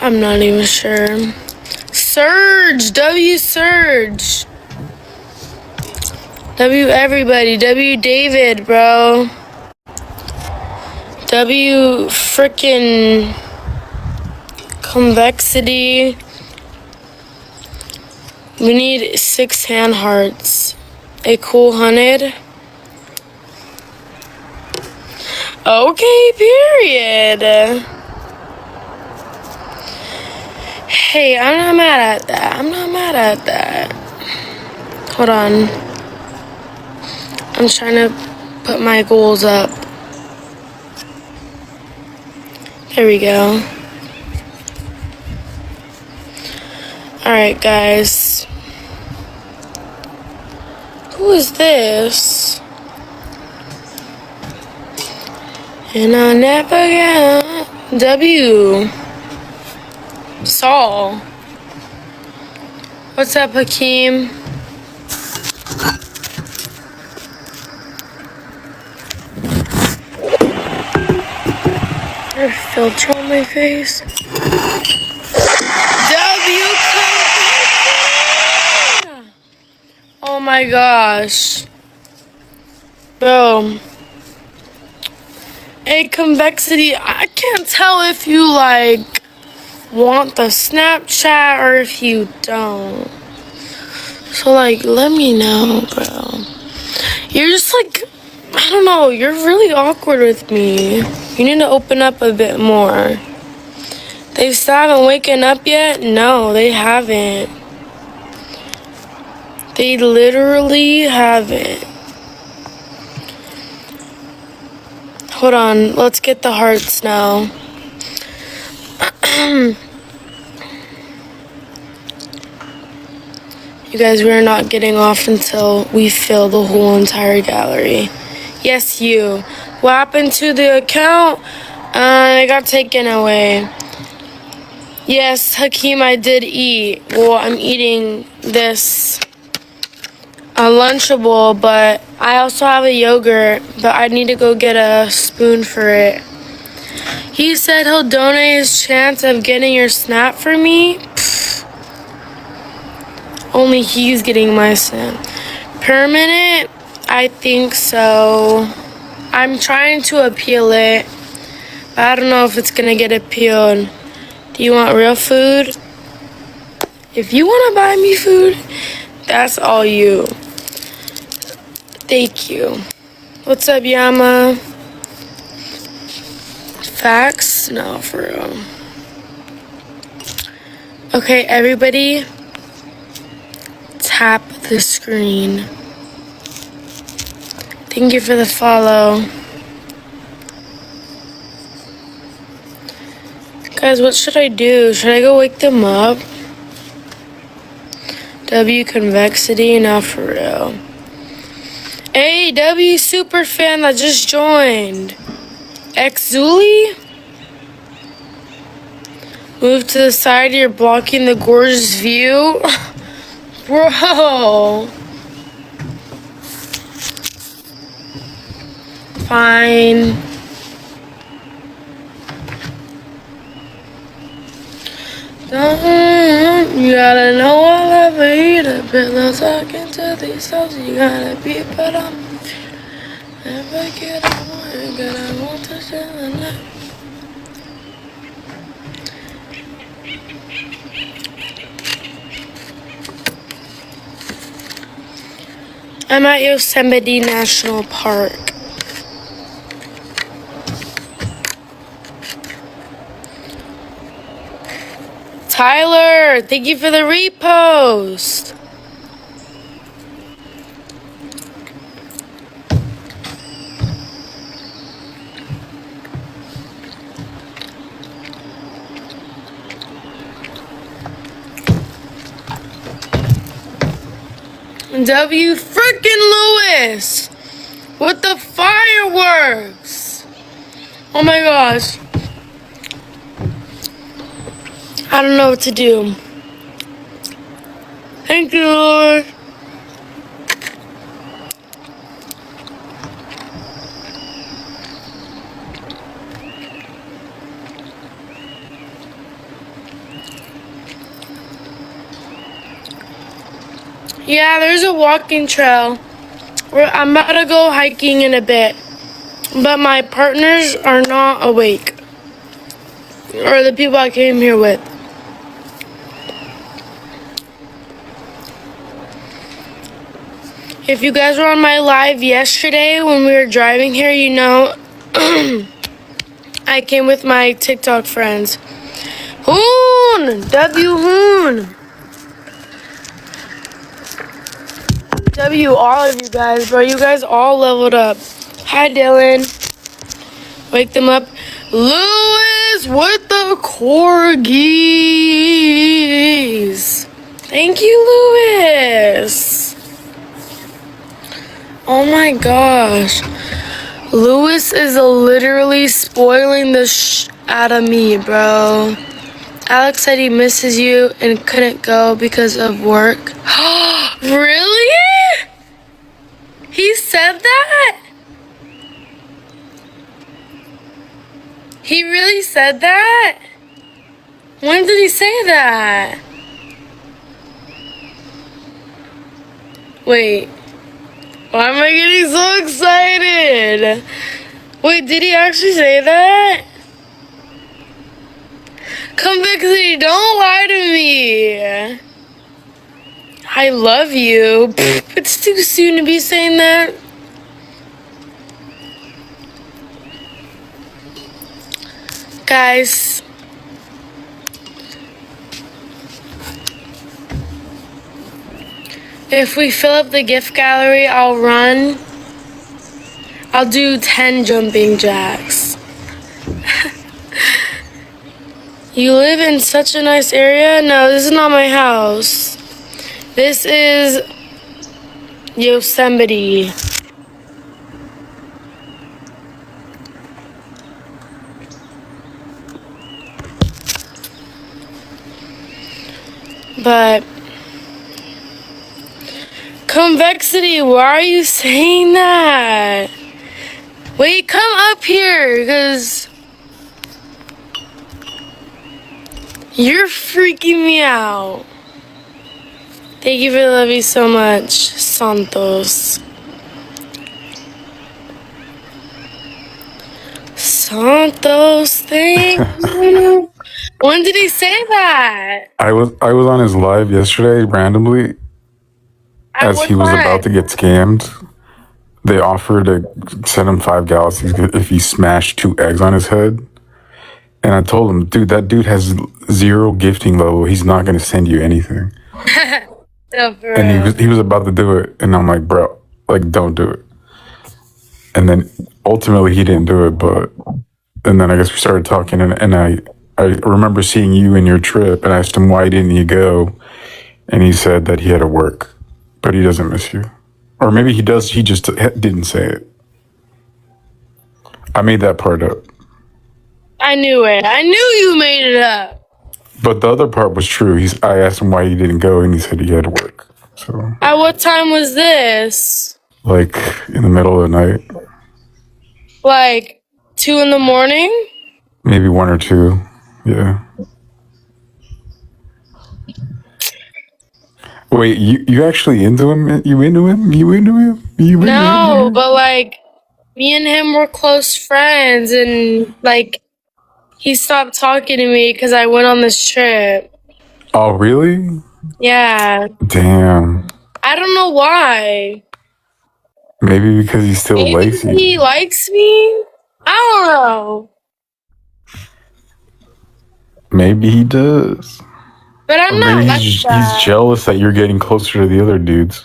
I'm not even sure. Surge! W Surge! W everybody. W David, bro. W frickin' convexity. We need 6 hand hearts. A cool 100. Okay, period. Hey, I'm not mad at that. I'm not mad at that. Hold on. I'm trying to put my goals up. There we go. Alright, guys. Who is this? And I'll never get W. Saul. What's up, Hakeem? There's a filter on my face. W. Oh my gosh. Bro. A convexity. I can't tell if you like want the Snapchat or if you don't. So like let me know, bro. You're just like, I don't know, you're really awkward with me. You need to open up a bit more. They still haven't waken up yet? No, they haven't. They literally haven't. Hold on, let's get the hearts now. You guys, we're not getting off until we fill the whole entire gallery. Yes, you. What happened to the account? It got taken away. Yes, Hakeem, I did eat. Well, I'm eating this Lunchable, but I also have a yogurt, but I need to go get a spoon for it. He said he'll donate his chance of getting your snap for me. Pfft. Only he's getting my snap. Permanent? I think so. I'm trying to appeal it, but I don't know if it's gonna get appealed. Do you want real food? If you want to buy me food, that's all you. Thank you. What's up, Yama? Facts? No, for real. Okay, everybody, tap the screen. Thank you for the follow. Guys, what should I do? Should I go wake them up? W convexity? Not for real. Hey, W super fan that just joined. Xzuli? Move to the side, you're blocking the gorgeous view. Bro. Fine. You gotta know I'll ever eat a pillow talking to these souls. You gotta be, but I'm never get on. Gonna want to share the night. I'm at Yosemite National Park. Tyler, thank you for the repost. W frickin' Lewis with the fireworks. Oh my gosh. I don't know what to do. Thank you, Lord. Yeah, there's a walking trail. I'm about to go hiking in a bit. But my partners are not awake. Or the people I came here with. If you guys were on my live yesterday when we were driving here, you know I came with my TikTok friends. Hoon! W Hoon! W all of you guys, bro. You guys all leveled up. Hi, Dylan. Wake them up. Lewis with the corgis. Thank you, Lewis. Oh my gosh. Lewis is literally spoiling the out of me, bro. Alex said he misses you and couldn't go because of work. Really? He said that? He really said that? When did he say that? Wait. Why am I getting so excited? Wait, did he actually say that? Convicity, don't lie to me. I love you. It's too soon to be saying that. Guys. If we fill up the gift gallery, I'll do 10 jumping jacks. You live in such a nice area? No, this is not my house. This is Yosemite. But Convexity, why are you saying that? Wait, come up here, because you're freaking me out. Thank you for the love you so much, Santos. Santos, thank you. When did he say that? I was on his live yesterday randomly as he was about to get scammed. They offered to send him 5 galaxies if he smashed 2 eggs on his head. And I told him, dude, that dude has 0 gifting level. He's not going to send you anything. No, and he was about to do it. And I'm like, bro, like, don't do it. And then ultimately he didn't do it. And then I guess we started talking. And I remember seeing you in your trip. And I asked him, why didn't you go? And he said that he had to work. But he doesn't miss you. Or maybe he does. He just didn't say it. I made that part up. I knew it. I knew you made it up. But the other part was true. I asked him why he didn't go, and he said he had to work. So. At what time was this? Like in the middle of the night. Like 2 in the morning? Maybe 1 or 2. Yeah. Wait, you actually into him? You into him? No, but like me and him were close friends, and like he stopped talking to me because I went on this trip. Oh, really? Yeah. Damn. I don't know why. Maybe because he's still lazy. Maybe he likes me? I don't know. Maybe he does. But I'm not like that. He's jealous that you're getting closer to the other dudes.